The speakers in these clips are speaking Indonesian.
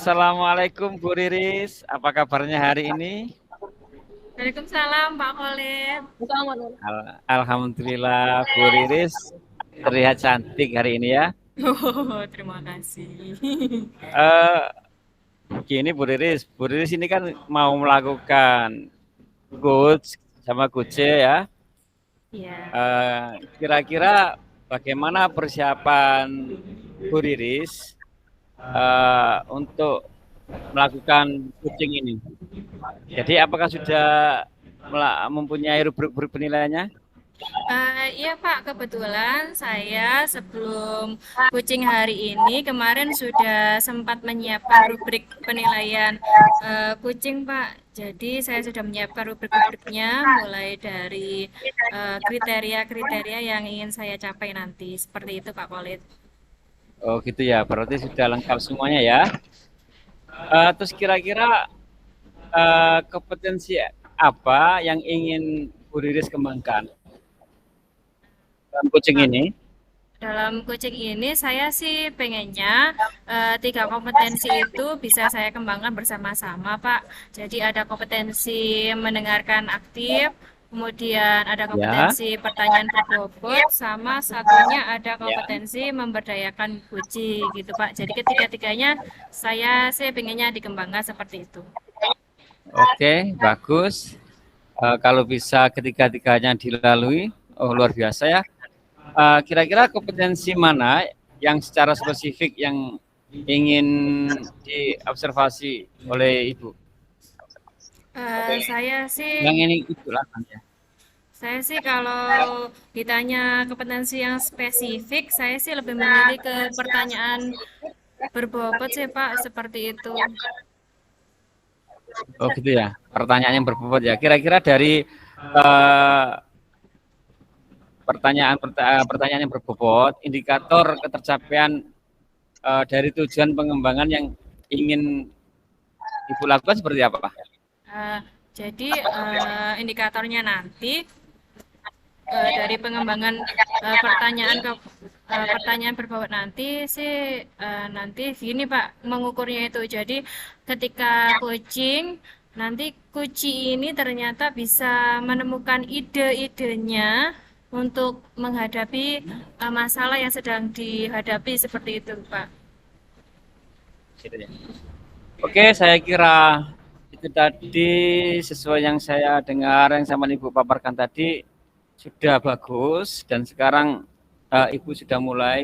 Assalamualaikum Bu Riris, apa kabarnya hari ini? Waalaikumsalam Pak Khalid. Alhamdulillah Bu Riris terlihat cantik hari ini ya. Oh, terima kasih. Eh Gini Bu Riris ini kan mau melakukan coach sama coach ya. Ya, Kira-kira bagaimana persiapan Bu Riris untuk melakukan coaching ini? Jadi apakah sudah mempunyai rubrik penilaiannya? iya Pak, kebetulan saya sebelum coaching hari ini kemarin sudah sempat menyiapkan rubrik penilaian coaching Pak. Jadi saya sudah menyiapkan rubrik-rubriknya mulai dari kriteria-kriteria yang ingin saya capai nanti. Seperti itu Pak Khalid. Oh gitu ya, berarti sudah lengkap semuanya ya. Terus kira-kira kompetensi apa yang ingin Bu Riris kembangkan dalam coaching ini? Dalam coaching ini saya sih pengennya tiga kompetensi itu bisa saya kembangkan bersama-sama, Pak. Jadi ada kompetensi mendengarkan aktif, kemudian ada Ya, kompetensi pertanyaan berbobot, sama satunya ada ya. kompetensi memberdayakan coaching gitu, Pak. Jadi ketiga-tiganya saya sih pengennya dikembangkan seperti itu. Oke, bagus. Kalau bisa ketiga-tiganya dilalui, oh luar biasa ya. Kira-kira kompetensi mana yang secara spesifik yang ingin diobservasi oleh Ibu? Saya sih Yang ini itulah ya. Saya sih kalau ditanya kompetensi yang spesifik, saya sih lebih memilih ke pertanyaan berbobot sih Pak, seperti itu. Oh gitu ya. Pertanyaan yang berbobot ya. Kira-kira dari eh, pertanyaan yang berbobot, indikator ketercapaian dari tujuan pengembangan yang ingin Ibu lakukan seperti apa? Eh, jadi indikatornya nanti dari pengembangan pertanyaan berbobot nanti sih nanti gini Pak mengukurnya itu. Jadi ketika coaching nanti kunci ini ternyata bisa menemukan ide-idenya untuk menghadapi masalah yang sedang dihadapi seperti itu Pak. Gitu ya. Oke, saya kira itu tadi sesuai yang saya dengar yang sama Ibu paparkan tadi sudah bagus dan sekarang Ibu sudah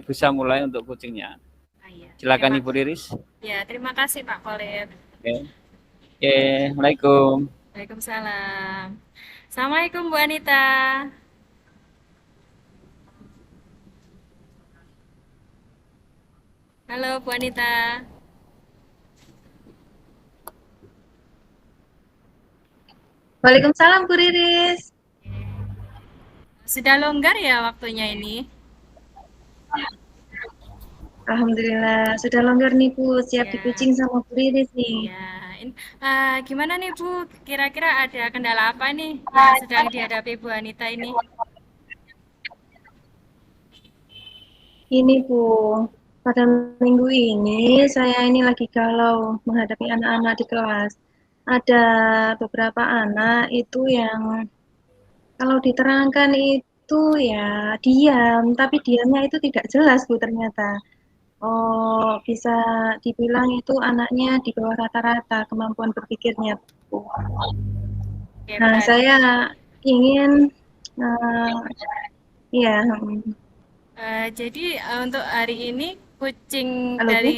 bisa mulai untuk coachingnya. Ah, iya. Silakan Ibu Riris. Terima kasih Pak Khalid. Oke, oke, Assalamualaikum. Waalaikumsalam. Assalamualaikum Bu Anita. Halo Bu Anita. Waalaikumsalam Bu Riris. Sudah longgar ya waktunya ini? Alhamdulillah sudah longgar nih Bu, siap Ya, di kucing sama Bu Riris nih. ya. Gimana nih Bu? Kira-kira ada kendala apa nih yang sedang dihadapi Bu Anita ini? Ini Bu, pada minggu ini saya ini lagi galau menghadapi anak-anak di kelas. Ada beberapa anak itu yang kalau diterangkan itu ya diam, tapi diamnya itu tidak jelas Bu ternyata. Oh, bisa dibilang itu anaknya di bawah rata-rata kemampuan berpikirnya Bu. Oke, Nah, berarti saya ingin uh, ya, jadi untuk hari ini kucing halo Bu.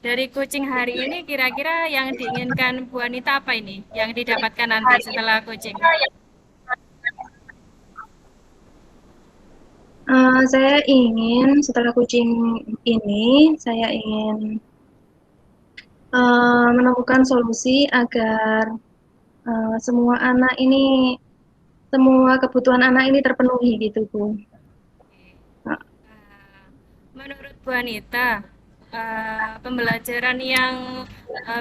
dari kucing hari ini kira-kira yang diinginkan Bu Anita apa ini? Yang didapatkan nanti setelah kucing? Saya ingin setelah kucing ini, saya ingin menemukan solusi agar semua anak ini, semua kebutuhan anak ini terpenuhi gitu Bu. Nah, Menurut Bu Anita, pembelajaran yang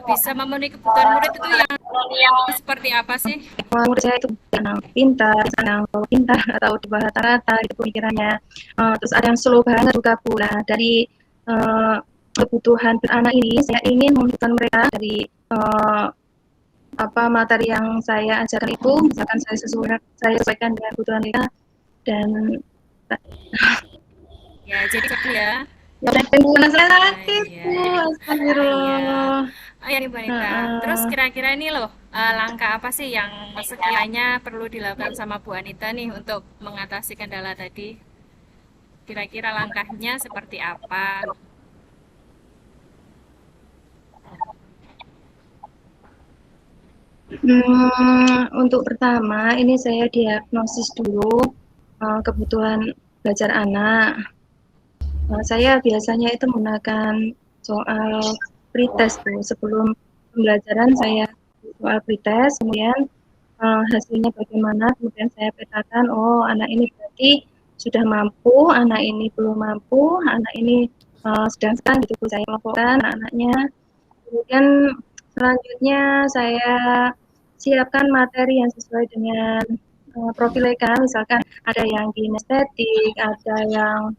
bisa memenuhi kebutuhan murid itu yang seperti apa sih? menurut saya itu anak pintar, anak pintar atau di bawah rata-rata itu pemikirannya. Terus ada yang slow banget juga Bu. Nah, dari uh, kebutuhan anak ini, saya ingin menunjukkan mereka dari materi yang saya ajarkan itu, misalkan saya sesuaikan dengan kebutuhan mereka, dan Ya, jadi gitu ya. ya udah saya sakit Iya. Bu, astagfirullah. Oh ya nih Bu Anita. Terus kira-kira ini loh, langkah apa sih yang sekiranya perlu dilakukan sama Bu Anita nih untuk mengatasi kendala tadi? Kira-kira langkahnya seperti apa? Untuk pertama, ini saya diagnosis dulu kebutuhan belajar anak. Saya biasanya itu menggunakan soal pretest tuh. Sebelum pembelajaran saya soal pretest, kemudian hasilnya bagaimana, kemudian saya petakan, oh anak ini berarti sudah mampu, anak ini belum mampu, anak ini sedang gitu saya melaporkan anak-anaknya. Kemudian selanjutnya saya siapkan materi yang sesuai dengan profil mereka, misalkan ada yang kinestetik, ada yang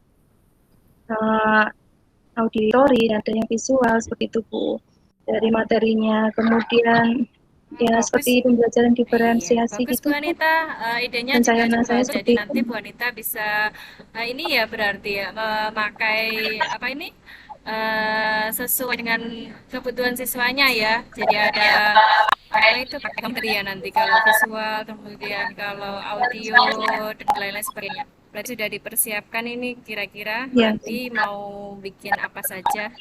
auditori, ada yang visual, seperti itu Bu, dari materinya. Kemudian ya Bagus. seperti pembelajaran Iya, diferensiasi bagus gitu Bu Bu. Anita. Idenya Dan juga saya cukup bagus. Jadi seperti nanti Bu Anita bisa ini ya berarti ya memakai apa ini sesuai dengan kebutuhan siswanya ya. Jadi ada apa itu pakai materi ya nanti kalau visual, kemudian kalau audio dan lain-lain sebagainya. Berarti sudah dipersiapkan ini kira-kira ya. nanti mau bikin apa saja.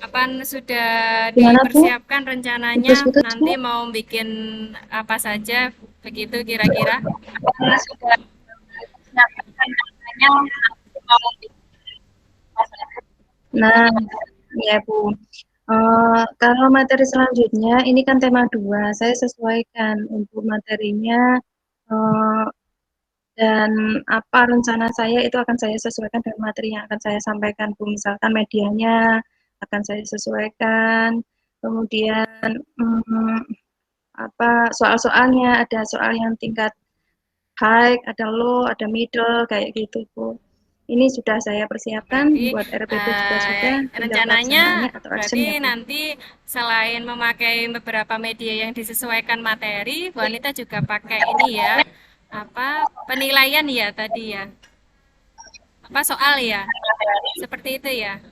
Apa sudah Gimana Bu? dipersiapkan rencananya Putus-putus nanti Bu? mau bikin apa saja begitu kira-kira? Sudah siapkan rencananya mau Nah, ya Bu. Kalau materi selanjutnya, ini kan tema 2, saya sesuaikan untuk materinya, dan apa rencana saya itu akan saya sesuaikan dengan materi yang akan saya sampaikan Bu. Misalkan medianya akan saya sesuaikan, kemudian soal-soalnya ada soal yang tingkat high, ada low, ada middle, kayak gitu Bu. Ini sudah saya persiapkan, Berarti buat RPP juga sudah, tinggal rencananya pelaksananya atau berarti actionnya Bu. nanti selain memakai beberapa media yang disesuaikan materi, Bu Anita juga pakai ini ya, apa penilaian ya tadi ya, apa soal ya, seperti itu ya.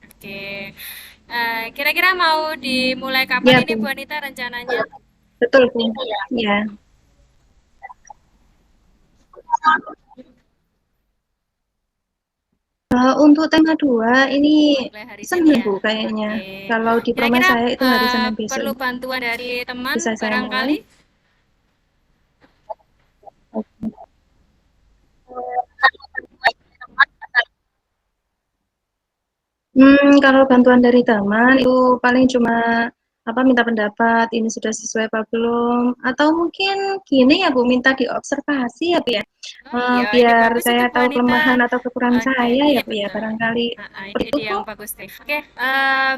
Oke. Kira-kira mau dimulai kapan Ya ini Bu, Bu Anita rencananya? betul Bu. Ya. Untuk tema 2 ini Mulai hari Senin Senin ya? Bu kayaknya. Oke. Kalau di promo Kira-kira saya itu hari Senin perlu besok. bantuan dari teman Bisa saya barangkali? mulai. Kalau bantuan dari teman itu paling cuma minta pendapat, ini sudah sesuai apa belum, atau mungkin gini ya Bu, minta diobservasi ya Bu ya, Oh iya, ide biar bagus itu saya Bu tahu Anita. kelemahan atau kekurangan Oke, saya ya iya Bu ya, betul. barangkali Ide, seperti itu ide Bu, yang bagus deh. Oke,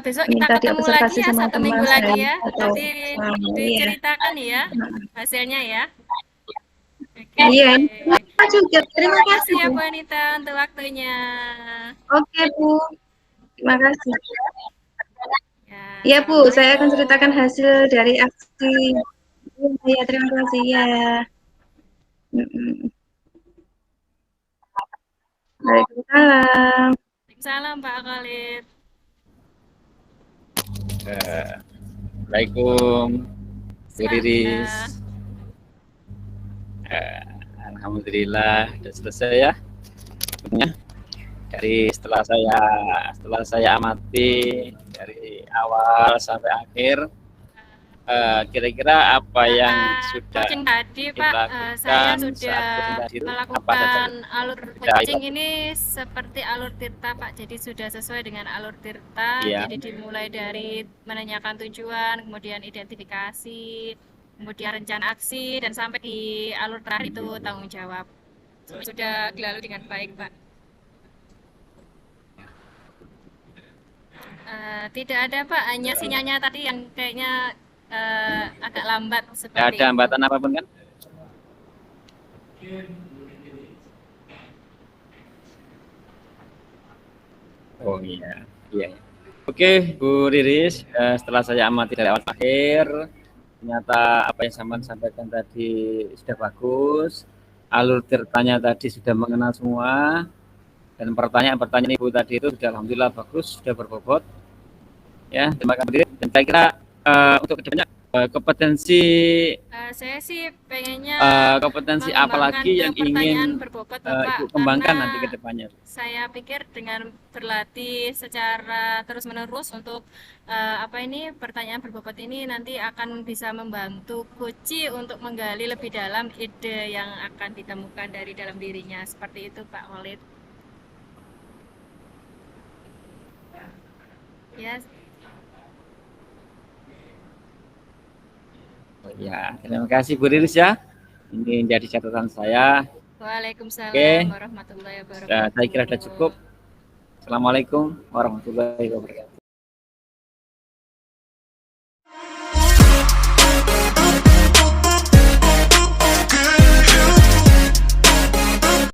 besok kita minta ketemu lagi diobservasi ya sama 1 minggu teman lagi saya ya. atau Nanti iya. diceritakan ya hasilnya ya. Oke. Iya, terima juga. Terima Terima kasih kasih ya Bu. Bu Anita untuk waktunya. Oke Bu, terima kasih. Ya, Iya Bu, saya akan ceritakan Assalamualaikum. hasil dari aksi. Iya, terima kasih ya. Waalaikumsalam. Salam Pak Khalid. Assalamualaikum Bu Riris. Alhamdulillah sudah selesai ya. Dari setelah saya amati dari awal sampai akhir, kira-kira apa yang sudah Coaching tadi Pak, saya dilakukan sudah saat coaching tadi itu apa saja? melakukan alur Ya, coaching ini seperti alur tirta Pak, jadi sudah sesuai dengan alur tirta. Iya. Jadi dimulai dari menanyakan tujuan, kemudian identifikasi, kemudian rencana aksi, dan sampai di alur terakhir itu tanggung jawab. Sudah dilalui dengan baik Pak. Tidak ada Pak, hanya sinyalnya tadi yang kayaknya agak lambat Tidak seperti ada itu. hambatan apapun kan? Oh iya, iya. Oke, Bu Riris, setelah saya amati dari awal akhir, ternyata apa yang saya sampaikan tadi sudah bagus, alur ceritanya tadi sudah mengenal semua, dan pertanyaan-pertanyaan Ibu tadi itu sudah alhamdulillah bagus, sudah berbobot. Ya, terima kasih. Dan saya kira untuk kedepannya kompetensi Saya sih pengennya kompetensi mengembangkan apalagi ke yang pertanyaan ingin berbobot, Bapak, Ibu kembangkan karena nanti ke depannya. saya pikir dengan berlatih secara terus-menerus untuk pertanyaan berbobot ini nanti akan bisa membantu Koci untuk menggali lebih dalam ide yang akan ditemukan dari dalam dirinya. Seperti itu, Pak Walid. Ya, Oh, ya, terima kasih Bu Riris ya. Ini jadi catatan saya. Waalaikumsalam Oke. warahmatullahi wabarakatuh. Saya kira sudah cukup. Assalamualaikum warahmatullahi wabarakatuh.